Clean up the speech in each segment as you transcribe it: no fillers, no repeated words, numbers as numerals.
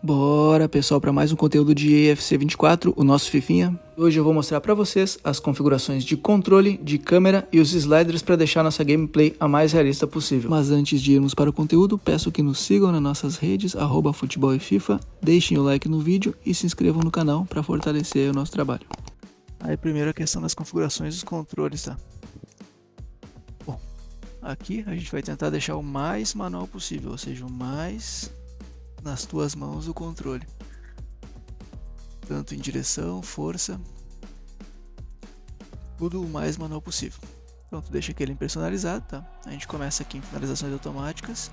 Bora pessoal, para mais um conteúdo de EFC 24, o nosso Fifinha. Hoje eu vou mostrar para vocês as configurações de controle, de câmera e os sliders para deixar nossa gameplay a mais realista possível. Mas antes de irmos para o conteúdo, peço que nos sigam nas nossas redes, @futebol e FIFA, deixem o like no vídeo e se inscrevam no canal para fortalecer o nosso trabalho. Aí primeiro a questão das configurações dos controles, tá? Bom, aqui a gente vai tentar deixar o mais manual possível, ou seja, o mais nas tuas mãos o controle, tanto em direção, força, tudo o mais manual possível. Então tu deixa aquele personalizado, tá? A gente começa aqui em finalizações automáticas.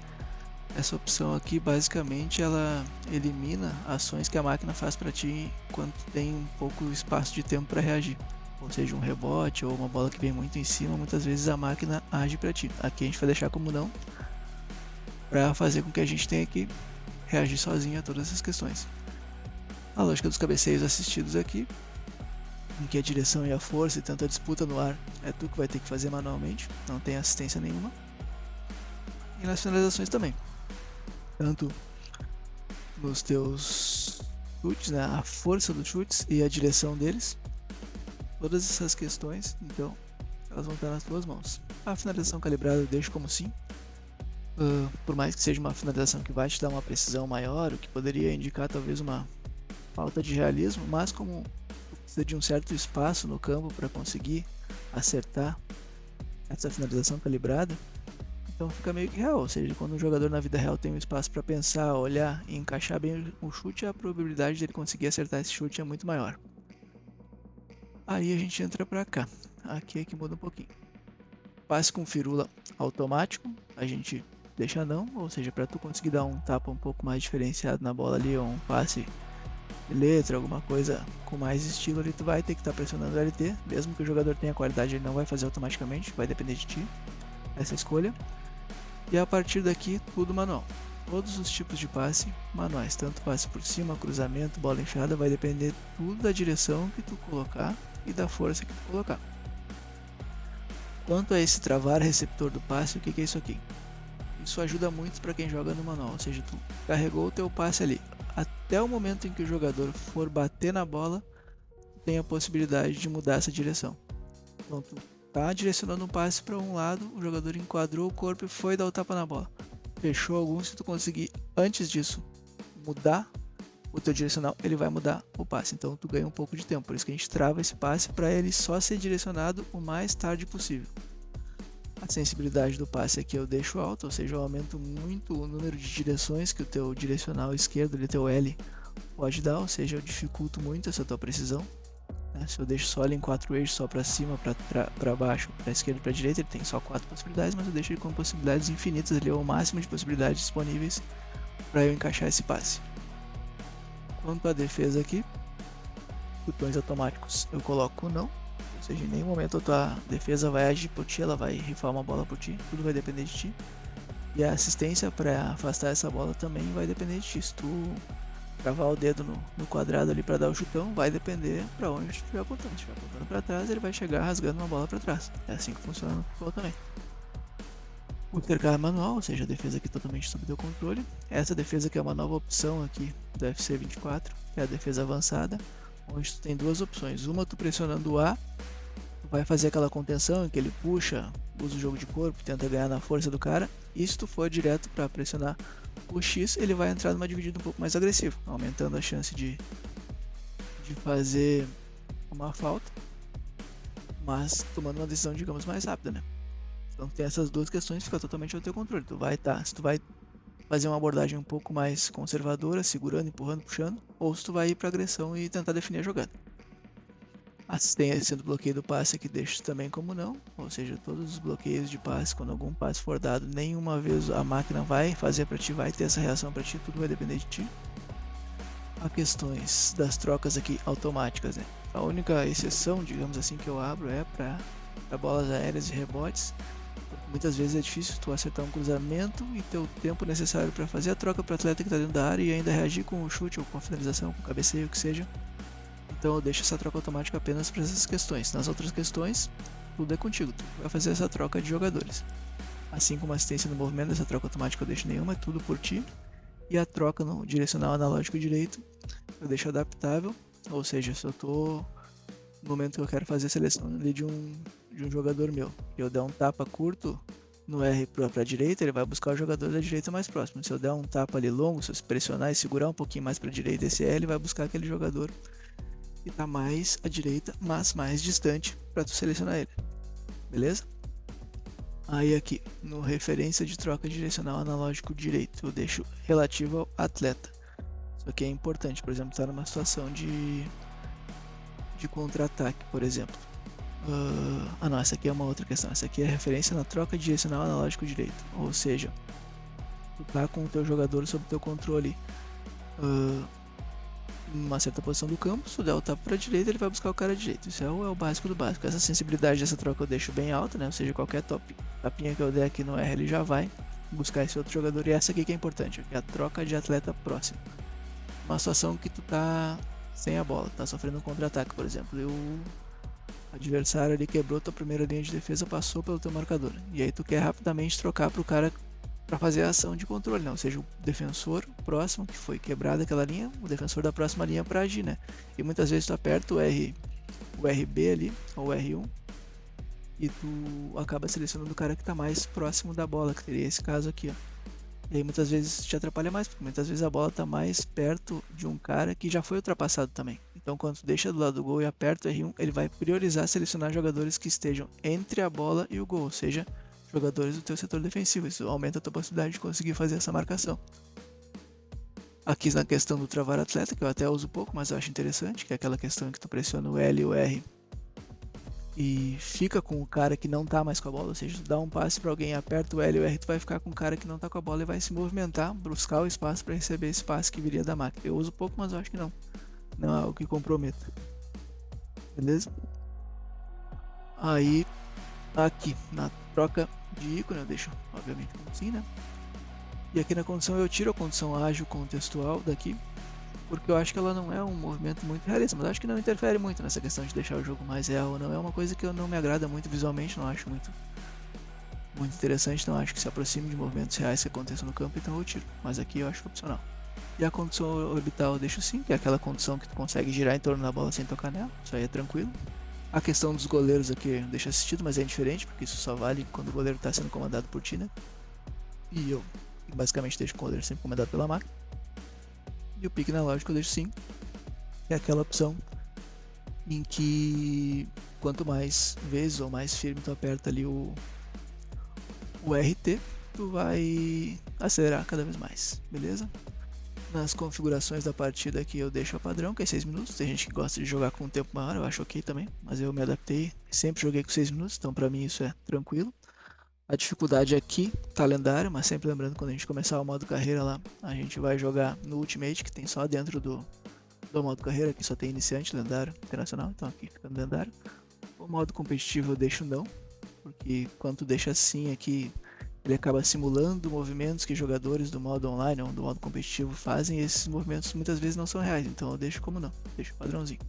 Essa opção aqui basicamente ela elimina ações que a máquina faz para ti quando tu tem um pouco espaço de tempo para reagir, ou seja, um rebote ou uma bola que vem muito em cima, muitas vezes a máquina age para ti. Aqui a gente vai deixar como não, para fazer com que a gente tenha que reagir sozinho a todas essas questões. A lógica dos cabeceios assistidos aqui, em que a direção e a força e tanto a disputa no ar é tu que vai ter que fazer manualmente, não tem assistência nenhuma. E nas finalizações também, tanto nos teus chutes, né, a força dos chutes e a direção deles, todas essas questões, então elas vão estar nas tuas mãos. A finalização calibrada eu deixo como sim. Por mais que seja uma finalização que vai te dar uma precisão maior, o que poderia indicar talvez uma falta de realismo, mas como precisa de um certo espaço no campo para conseguir acertar essa finalização calibrada, então fica meio que real, ou seja, quando um jogador na vida real tem um espaço para pensar, olhar e encaixar bem o chute, a probabilidade de ele conseguir acertar esse chute é muito maior. Aí a gente entra para cá, aqui é que muda um pouquinho. Passe com firula automático, a gente deixa não, ou seja, para tu conseguir dar um tapa um pouco mais diferenciado na bola ali, ou um passe de letra, alguma coisa com mais estilo ali, tu vai ter que estar pressionando o LT, mesmo que o jogador tenha qualidade, ele não vai fazer automaticamente, vai depender de ti, essa escolha. E a partir daqui, tudo manual. Todos os tipos de passe manuais, tanto passe por cima, cruzamento, bola enfiada, vai depender tudo da direção que tu colocar e da força que tu colocar. Quanto a esse travar receptor do passe, o que é isso aqui? Isso ajuda muito para quem joga no manual, ou seja, tu carregou o teu passe ali, até o momento em que o jogador for bater na bola, tem a possibilidade de mudar essa direção. Então tu tá direcionando um passe para um lado, o jogador enquadrou o corpo e foi dar o tapa na bola. Fechou algum, se tu conseguir antes disso mudar o teu direcional, ele vai mudar o passe, então tu ganha um pouco de tempo, por isso que a gente trava esse passe para ele só ser direcionado o mais tarde possível. A sensibilidade do passe aqui eu deixo alta, ou seja, eu aumento muito o número de direções que o teu direcional esquerdo, o teu L, pode dar, ou seja, eu dificulto muito essa tua precisão. Né? Se eu deixo só ele em 4 eixos, só para cima, para baixo, para esquerda e para direita, ele tem só 4 possibilidades, mas eu deixo ele com possibilidades infinitas, ali é o máximo de possibilidades disponíveis para eu encaixar esse passe. Quanto à defesa aqui, botões automáticos eu coloco não, ou seja, em nenhum momento a tua defesa vai agir por ti, ela vai rifar uma bola por ti, tudo vai depender de ti. E a assistência para afastar essa bola também vai depender de ti. Se tu travar o dedo no quadrado ali para dar o chutão, vai depender para onde tu estiver apontando. Se estiver apontando para trás, ele vai chegar rasgando uma bola para trás. É assim que funciona no futebol também. O cercar manual, ou seja, a defesa aqui totalmente sob teu controle. Essa defesa que é uma nova opção aqui do FC 24, que é a defesa avançada, onde tu tem duas opções. Uma, tu pressionando o A, tu vai fazer aquela contenção em que ele puxa, usa o jogo de corpo, tenta ganhar na força do cara. E se tu for direto para pressionar o X, ele vai entrar numa dividida um pouco mais agressiva, aumentando a chance de fazer uma falta, mas tomando uma decisão, digamos, mais rápida, né? Então tem essas duas questões, fica totalmente ao teu controle. Se tu vai fazer uma abordagem um pouco mais conservadora, segurando, empurrando, puxando, ou se tu vai ir para agressão e tentar definir a jogada. Assistência do bloqueio do passe aqui deixo também como não, ou seja, todos os bloqueios de passe, quando algum passe for dado, nenhuma vez a máquina vai fazer para ti, vai ter essa reação para ti, tudo vai depender de ti. Há questões das trocas aqui automáticas, né? A única exceção, digamos assim, que eu abro é para bolas aéreas e rebotes. Muitas vezes é difícil tu acertar um cruzamento e ter o tempo necessário para fazer a troca para o atleta que está dentro da área e ainda reagir com o chute ou com a finalização, com o cabeceio, o que seja. Então eu deixo essa troca automática apenas para essas questões. Nas outras questões, tudo é contigo, tu vai fazer essa troca de jogadores. Assim como assistência no movimento, essa troca automática eu deixo nenhuma, é tudo por ti. E a troca no direcional analógico direito eu deixo adaptável, ou seja, se eu tô no momento que eu quero fazer a seleção ali de um jogador meu, e eu der um tapa curto no R para a direita, ele vai buscar o jogador da direita mais próximo. Se eu der um tapa ali longo, se eu pressionar e segurar um pouquinho mais para a direita esse R, ele vai buscar aquele jogador que está mais à direita, mas mais distante para tu selecionar ele. Beleza? Aí aqui, no referência de troca direcional analógico direito, eu deixo relativo ao atleta. Isso aqui é importante, por exemplo, está numa situação de contra-ataque, por exemplo. Não, essa aqui é uma outra questão. Essa aqui é referência na troca direcional analógico direito. Ou seja, tu tá com o teu jogador sob teu controle em uma certa posição do campo, se tu der o tapa para a direita, ele vai buscar o cara direito. Isso é o básico do básico. Essa sensibilidade dessa troca eu deixo bem alta, né? Ou seja, qualquer tapinha que eu der aqui no R, ele já vai buscar esse outro jogador. E essa aqui que é importante, que é a troca de atleta próximo. Uma situação que tu tá sem a bola, tá sofrendo um contra-ataque, por exemplo, e o adversário ali quebrou tua primeira linha de defesa, passou pelo teu marcador. E aí tu quer rapidamente trocar pro cara para fazer a ação de controle, né? Ou seja, o defensor próximo que foi quebrada aquela linha, o defensor da próxima linha para agir, né? E muitas vezes tu aperta o RB ali, ou o R1, e tu acaba selecionando o cara que está mais próximo da bola, que teria esse caso aqui, ó. E aí muitas vezes te atrapalha mais, porque muitas vezes a bola está mais perto de um cara que já foi ultrapassado também. Então quando tu deixa do lado do gol e aperta o R1, ele vai priorizar selecionar jogadores que estejam entre a bola e o gol, ou seja, jogadores do teu setor defensivo. Isso aumenta a tua possibilidade de conseguir fazer essa marcação. Aqui na questão do travar atleta, que eu até uso pouco, mas eu acho interessante, que é aquela questão em que tu pressiona o L e o R e fica com o cara que não tá mais com a bola, ou seja, tu dá um passe para alguém, aperta o L e o R, tu vai ficar com o cara que não tá com a bola e vai se movimentar, buscar o espaço para receber esse passe que viria da máquina. Eu uso pouco, mas eu acho que não é algo que comprometa. Beleza? Aí, aqui na troca de ícone, eu deixo obviamente como assim, né? E aqui na condição eu tiro a condição ágil contextual daqui, porque eu acho que ela não é um movimento muito realista, mas acho que não interfere muito nessa questão de deixar o jogo mais real. Não é uma coisa que eu não me agrada muito visualmente, não acho muito interessante, não acho que se aproxime de movimentos reais que aconteçam no campo, então eu tiro. Mas aqui eu acho opcional. E a condição orbital eu deixo sim, que é aquela condição que tu consegue girar em torno da bola sem tocar nela, isso aí é tranquilo. A questão dos goleiros aqui eu deixo assistido, mas é indiferente, porque isso só vale quando o goleiro está sendo comandado por ti, né? E eu basicamente deixo o goleiro sempre comandado pela máquina. E o pique analógico eu deixo sim, que é aquela opção em que quanto mais vezes ou mais firme tu aperta ali o RT, tu vai acelerar cada vez mais, beleza? Nas configurações da partida aqui eu deixo a padrão, que é 6 minutos. Tem gente que gosta de jogar com um tempo maior, eu acho ok também, mas eu me adaptei, sempre joguei com 6 minutos, então pra mim isso é tranquilo. A dificuldade aqui tá lendária, mas sempre lembrando, quando a gente começar o modo carreira lá, a gente vai jogar no Ultimate, que tem só dentro do modo carreira, que só tem iniciante, lendário, internacional, então aqui fica no lendário. O modo competitivo eu deixo não, porque quando tu deixa assim aqui, ele acaba simulando movimentos que jogadores do modo online ou do modo competitivo fazem, e esses movimentos muitas vezes não são reais, então eu deixo como não, deixo padrãozinho.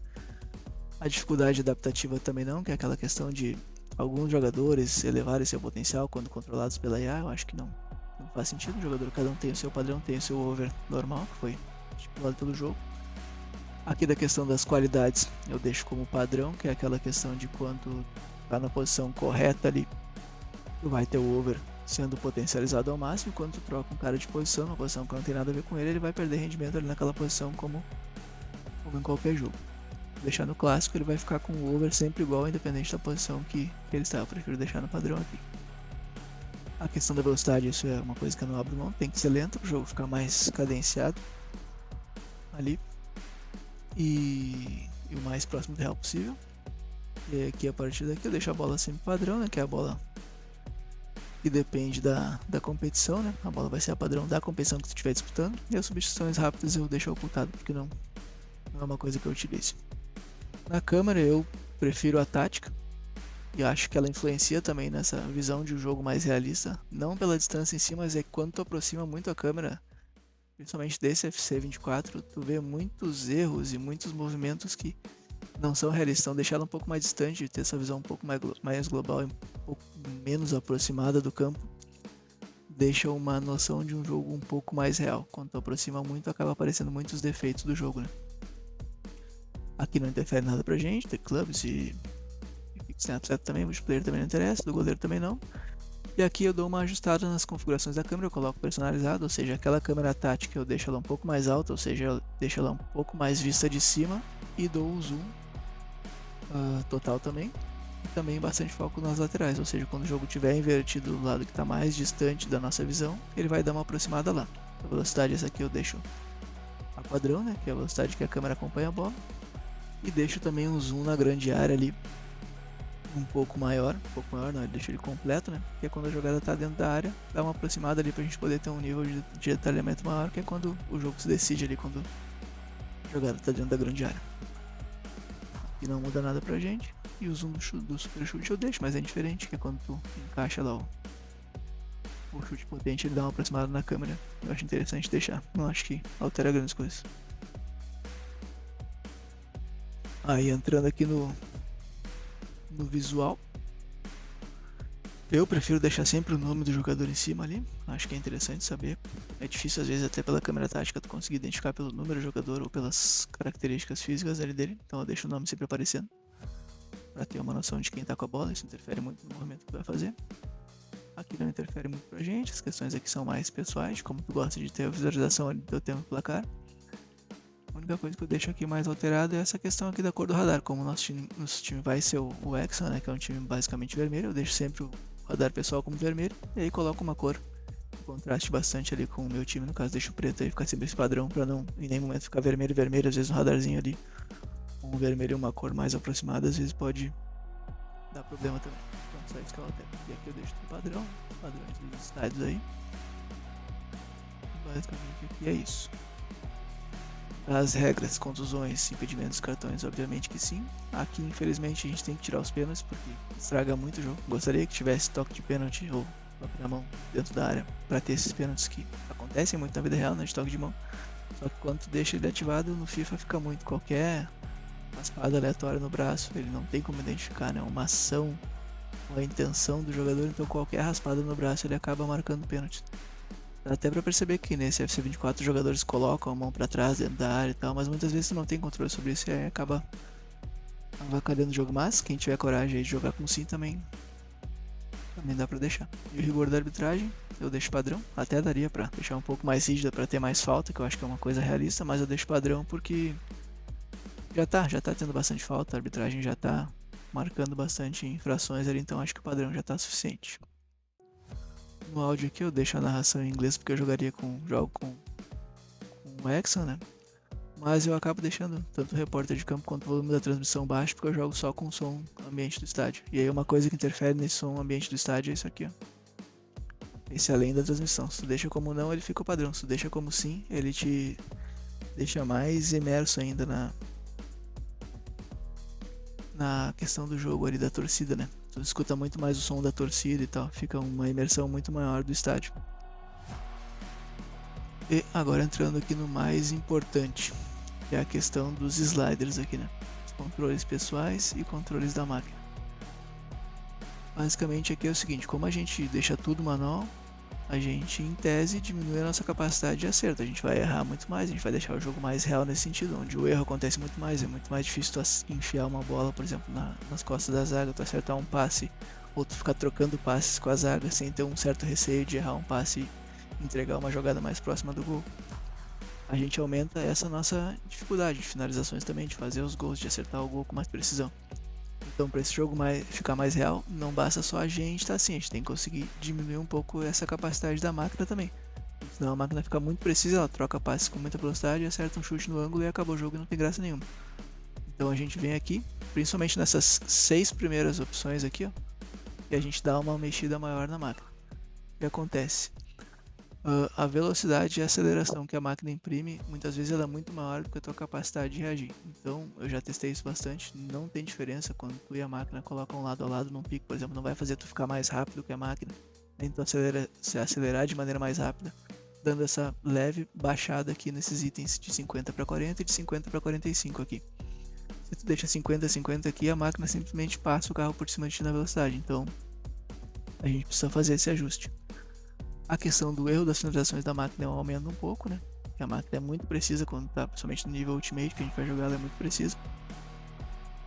A dificuldade adaptativa também não, que é aquela questão de alguns jogadores elevarem seu potencial quando controlados pela IA, eu acho que não faz sentido. O jogador, cada um tem o seu padrão, tem o seu over normal, que foi estipulado pelo jogo. Aqui da questão das qualidades, eu deixo como padrão, que é aquela questão de quando tá na posição correta ali, tu vai ter o over sendo potencializado ao máximo. Quando tu troca um cara de posição, uma posição que não tem nada a ver com ele, ele vai perder rendimento ali naquela posição como em qualquer jogo. Deixar no clássico, ele vai ficar com o over sempre igual, independente da posição que ele está. Eu prefiro deixar no padrão aqui. A questão da velocidade, isso é uma coisa que eu não abro mão, tem que ser lento para o jogo ficar mais cadenciado ali e o mais próximo do real possível. E aqui a partir daqui eu deixo a bola sempre padrão, né, que é a bola que depende da competição, né? A bola vai ser a padrão da competição que tu estiver disputando, e as substituições rápidas eu deixo ocultado porque não é uma coisa que eu utilizo. Na câmera eu prefiro a tática e acho que ela influencia também nessa visão de um jogo mais realista, não pela distância em si, mas é quando tu aproxima muito a câmera, principalmente desse FC24, tu vê muitos erros e muitos movimentos que não são realistas, então deixar ela um pouco mais distante, ter essa visão um pouco mais global e um pouco menos aproximada do campo, deixa uma noção de um jogo um pouco mais real. Quando tu aproxima muito, acaba aparecendo muitos defeitos do jogo, né? Aqui não interfere nada pra gente, tem clubs e snapset também, multiplayer também não interessa, do goleiro também não. E aqui eu dou uma ajustada nas configurações da câmera, eu coloco personalizado, ou seja, aquela câmera tática eu deixo ela um pouco mais alta, ou seja, eu deixo ela um pouco mais vista de cima e dou o zoom total também. E também bastante foco nas laterais, ou seja, quando o jogo estiver invertido do lado que está mais distante da nossa visão, ele vai dar uma aproximada lá. A velocidade essa aqui eu deixo a padrão, né, que é a velocidade que a câmera acompanha a bola. E deixo também um zoom na grande área ali, um pouco maior não, ele deixa ele completo, né? Que é quando a jogada está dentro da área, dá uma aproximada ali pra gente poder ter um nível de detalhamento maior, que é quando o jogo se decide ali, quando a jogada está dentro da grande área. E não muda nada pra gente. E o zoom do super chute eu deixo, mas é diferente, que é quando tu encaixa lá o chute potente, ele dá uma aproximada na câmera. Eu acho interessante deixar, não acho que altera grandes coisas. Aí entrando aqui no visual, eu prefiro deixar sempre o nome do jogador em cima ali, acho que é interessante saber. É difícil às vezes até pela câmera tática tu conseguir identificar pelo número do jogador ou pelas características físicas ali dele, então eu deixo o nome sempre aparecendo para ter uma noção de quem tá com a bola, isso interfere muito no movimento que tu vai fazer. Aqui não interfere muito pra gente, as questões aqui são mais pessoais, como tu gosta de ter a visualização ali do teu tempo placar. A única coisa que eu deixo aqui mais alterada é essa questão aqui da cor do radar. Como o nosso time vai ser o Exxon, né, que é um time basicamente vermelho, eu deixo sempre o radar pessoal como vermelho e aí coloco uma cor que contraste bastante ali com o meu time, no caso deixo preto aí, ficar sempre esse padrão para não em nenhum momento ficar vermelho, às vezes no radarzinho ali um vermelho e uma cor mais aproximada, às vezes pode dar problema também. Então só isso que eu altero. E aqui eu deixo o padrão, padrões dos slides aí. Basicamente aqui é isso. As regras, contusões, impedimentos, cartões, obviamente que sim. Aqui infelizmente a gente tem que tirar os pênaltis porque estraga muito o jogo. Gostaria que tivesse toque de pênalti ou toque na mão dentro da área para ter esses pênaltis que acontecem muito na vida real, né, de toque de mão. Só que quando tu deixa ele ativado no FIFA fica muito qualquer raspada aleatória no braço, ele não tem como identificar, né, uma ação, uma intenção do jogador, então qualquer raspada no braço ele acaba marcando pênalti. Dá até pra perceber que nesse FC 24 os jogadores colocam a mão pra trás dentro da área e tal, mas muitas vezes tu não tem controle sobre isso e aí acaba avacalhando o jogo. Mas quem tiver coragem aí de jogar com sim também dá pra deixar. E o rigor da arbitragem eu deixo padrão, até daria pra deixar um pouco mais rígida pra ter mais falta, que eu acho que é uma coisa realista, mas eu deixo padrão porque já tá tendo bastante falta, a arbitragem já tá marcando bastante infrações ali, então acho que o padrão já tá suficiente. No áudio aqui eu deixo a narração em inglês porque eu jogo com o Exxon, né? Mas eu acabo deixando tanto o repórter de campo quanto o volume da transmissão baixo porque eu jogo só com o som ambiente do estádio. E aí uma coisa que interfere nesse som ambiente do estádio é isso aqui, ó. Esse além da transmissão. Se tu deixa como não, ele fica o padrão. Se tu deixa como sim, ele te deixa mais imerso ainda na questão do jogo ali da torcida, né? Tu escuta muito mais o som da torcida e tal, fica uma imersão muito maior do estádio. E agora entrando aqui no mais importante, que é a questão dos sliders aqui, né? Os controles pessoais e controles da máquina. Basicamente aqui é o seguinte, como a gente deixa tudo manual, a gente em tese diminui a nossa capacidade de acerto, a gente vai errar muito mais, a gente vai deixar o jogo mais real nesse sentido, onde o erro acontece muito mais, é muito mais difícil tu enfiar uma bola, por exemplo, nas costas da zaga, tu acertar um passe, ou tu ficar trocando passes com a zaga sem ter um certo receio de errar um passe e entregar uma jogada mais próxima do gol. A gente aumenta essa nossa dificuldade de finalizações também, de fazer os gols, de acertar o gol com mais precisão. Então, para esse jogo ficar mais real, não basta só a gente estar assim, a gente tem que conseguir diminuir um pouco essa capacidade da máquina também. Senão a máquina fica muito precisa, ela troca passes com muita velocidade, acerta um chute no ângulo e acabou o jogo e não tem graça nenhuma. Então a gente vem aqui, principalmente nessas 6 primeiras opções aqui, ó, e a gente dá uma mexida maior na máquina. O que acontece? A velocidade e a aceleração que a máquina imprime, muitas vezes ela é muito maior do que a tua capacidade de reagir. Então, eu já testei isso bastante, não tem diferença quando tu e a máquina colocam lado a lado num pico, por exemplo, não vai fazer tu ficar mais rápido que a máquina, nem tu se acelerar de maneira mais rápida, dando essa leve baixada aqui nesses itens de 50 para 40 e de 50 para 45 aqui. Se tu deixa 50-50 aqui, a máquina simplesmente passa o carro por cima de ti na velocidade, então a gente precisa fazer esse ajuste. A questão do erro das finalizações da máquina aumenta um pouco, né? Porque a máquina é muito precisa quando tá, principalmente no nível Ultimate, que a gente vai jogar, ela é muito precisa.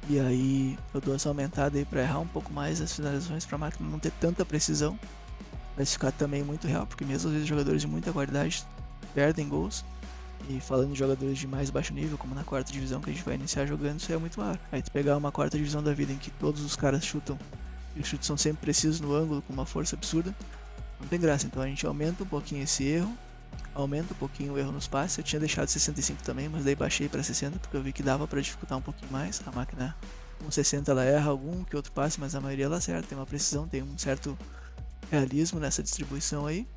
E aí eu dou essa aumentada aí pra errar um pouco mais as finalizações, pra máquina não ter tanta precisão. Vai ficar também muito real, porque mesmo às vezes jogadores de muita qualidade perdem gols. E falando de jogadores de mais baixo nível, como na quarta divisão que a gente vai iniciar jogando, isso é muito raro. Aí tu pegar uma quarta divisão da vida em que todos os caras chutam, e os chutes são sempre precisos no ângulo, com uma força absurda, não tem graça. Então a gente aumenta um pouquinho esse erro, aumenta um pouquinho o erro nos passes. Eu tinha deixado 65 também, mas daí baixei para 60, porque eu vi que dava para dificultar um pouquinho mais. A máquina com 60 ela erra algum que outro passe, mas a maioria ela acerta, tem uma precisão, tem um certo realismo nessa distribuição aí.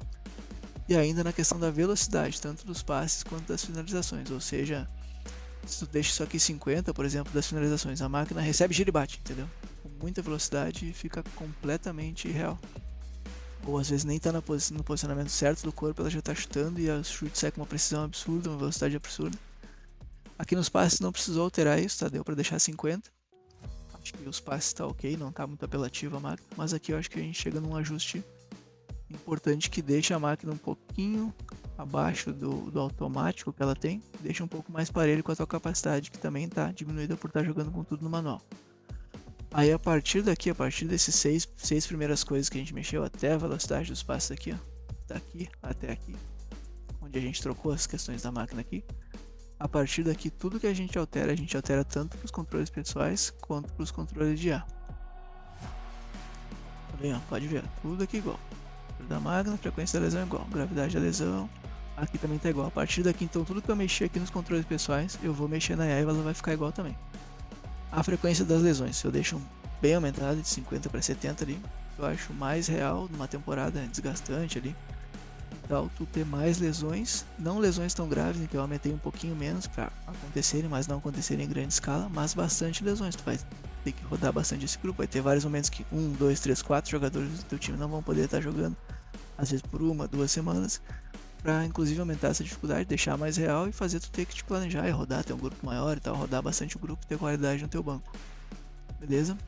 E ainda na questão da velocidade, tanto dos passes quanto das finalizações. Ou seja, se tu deixa isso aqui 50, por exemplo, das finalizações, a máquina recebe, gira e bate, entendeu? Com muita velocidade e fica completamente real. Ou às vezes nem tá no posicionamento certo do corpo, ela já tá chutando e o chute sai com uma precisão absurda, uma velocidade absurda. Aqui nos passes não precisou alterar isso, tá? Deu pra deixar 50. Acho que os passes tá ok, não tá muito apelativo a máquina. Mas aqui eu acho que a gente chega num ajuste importante que deixa a máquina um pouquinho abaixo do automático que ela tem, deixa um pouco mais parelho com a tua capacidade, que também está diminuída por estar jogando com tudo no manual. Aí a partir daqui, a partir desses seis primeiras coisas que a gente mexeu, até a velocidade dos passos aqui, ó, daqui até aqui, onde a gente trocou as questões da máquina aqui, a partir daqui tudo que a gente altera tanto para os controles pessoais quanto para os controles de ar. Tá bem, ó, pode ver, tudo aqui igual. Da máquina, frequência da lesão é igual, gravidade da lesão, aqui também tá igual. A partir daqui, então, tudo que eu mexer aqui nos controles pessoais, eu vou mexer na IA e ela vai ficar igual também. A frequência das lesões, eu deixo bem aumentada, de 50 para 70 ali, eu acho mais real numa temporada desgastante ali. Então, tu ter mais lesões, não lesões tão graves, que eu aumentei um pouquinho menos para acontecerem, mas não acontecerem em grande escala, mas bastante lesões. Tu vai ter que rodar bastante esse grupo, vai ter vários momentos que 1, 2, 3, 4 jogadores do teu time não vão poder estar jogando, às vezes por 1, 2 semanas, para inclusive aumentar essa dificuldade, deixar mais real e fazer tu ter que te planejar e rodar, ter um grupo maior e tal, rodar bastante o grupo e ter qualidade no teu banco. Beleza?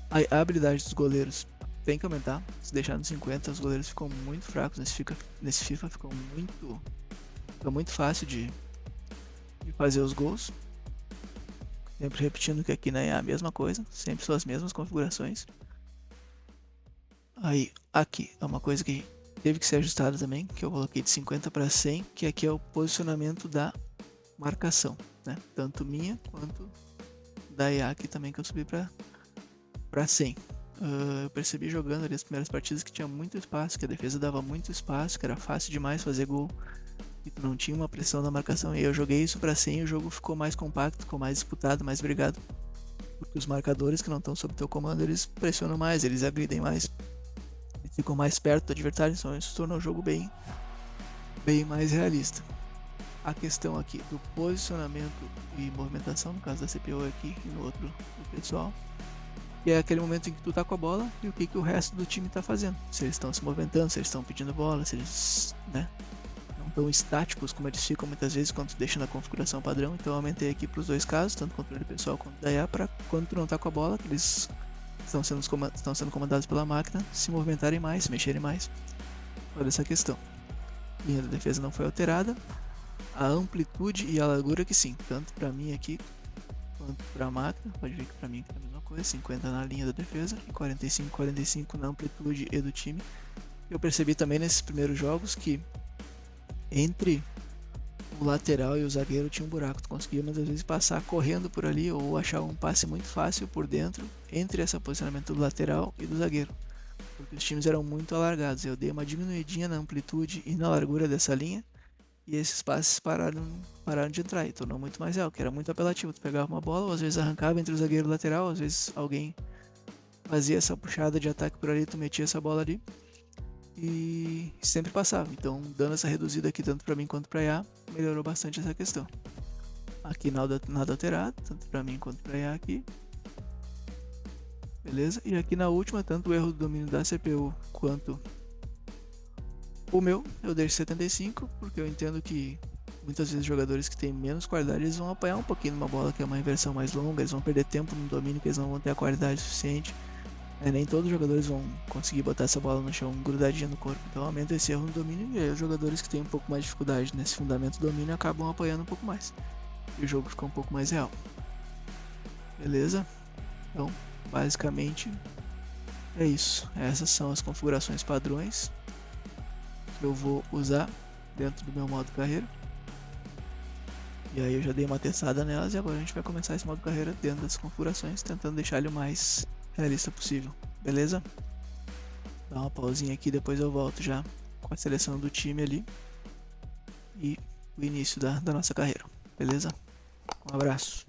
Aí, a habilidade dos goleiros tem que aumentar. Se deixar nos 50, os goleiros ficam muito fracos. Nesse FIFA fica muito fácil de fazer os gols. Sempre repetindo que aqui na EA é a mesma coisa, sempre são as mesmas configurações. Aí, aqui é uma coisa que teve que ser ajustada também, que eu coloquei de 50 para 100, que aqui é o posicionamento da marcação, né? Tanto minha quanto da EA aqui também, que eu subi para 100. Eu percebi jogando ali as primeiras partidas que tinha muito espaço, que a defesa dava muito espaço, que era fácil demais fazer gol e tu não tinha uma pressão na marcação. E aí eu joguei isso para 100 e o jogo ficou mais compacto, ficou mais disputado, mais brigado, porque os marcadores que não estão sob teu comando, eles pressionam mais, eles agridem mais, eles ficam mais perto do adversário, então isso tornou o jogo bem mais realista. A questão aqui do posicionamento e movimentação, no caso da CPU aqui e no outro do pessoal, que é aquele momento em que tu tá com a bola e o que o resto do time tá fazendo. Se eles estão se movimentando, se eles estão pedindo bola, se eles, né, não estão estáticos como eles ficam muitas vezes quando tu deixa na configuração padrão. Então eu aumentei aqui para os dois casos, tanto controle pessoal quanto da IA, para quando tu não tá com a bola, que eles estão sendo comandados pela máquina, se movimentarem mais, se mexerem mais. Olha essa questão. A linha da defesa não foi alterada. A amplitude e a largura que sim, tanto para mim aqui quanto para a máquina, pode ver que para mim é a mesma coisa, 50 na linha da defesa e 45 na amplitude e do time. Eu percebi também nesses primeiros jogos que entre o lateral e o zagueiro tinha um buraco, tu conseguia muitas vezes passar correndo por ali ou achar um passe muito fácil por dentro entre esse posicionamento do lateral e do zagueiro, porque os times eram muito alargados. Eu dei uma diminuidinha na amplitude e na largura dessa linha e esses passes pararam de entrar e tornou muito mais real, que era muito apelativo. Tu pegava uma bola, ou às vezes arrancava entre o zagueiro e o lateral, às vezes alguém fazia essa puxada de ataque por ali, tu metia essa bola ali e sempre passava. Então, dando essa reduzida aqui tanto para mim quanto para IA, melhorou bastante essa questão. Aqui nada alterado, tanto para mim quanto para IA aqui. Beleza? E aqui na última, tanto o erro do domínio da CPU quanto o meu, eu deixo 75, porque eu entendo que muitas vezes jogadores que têm menos qualidade, eles vão apanhar um pouquinho numa bola que é uma inversão mais longa, eles vão perder tempo no domínio, que eles não vão ter a qualidade suficiente. Nem todos os jogadores vão conseguir botar essa bola no chão grudadinha no corpo. Então aumenta esse erro no domínio e aí os jogadores que têm um pouco mais de dificuldade nesse fundamento do domínio acabam apanhando um pouco mais. E o jogo fica um pouco mais real. Beleza? Então, basicamente é isso. Essas são as configurações padrões que eu vou usar dentro do meu modo carreira. E aí eu já dei uma testada nelas e agora a gente vai começar esse modo carreira dentro das configurações, tentando deixar ele o mais realista possível. Beleza? Dá uma pausinha aqui, depois eu volto já com a seleção do time ali e o início da nossa carreira. Beleza? Um abraço.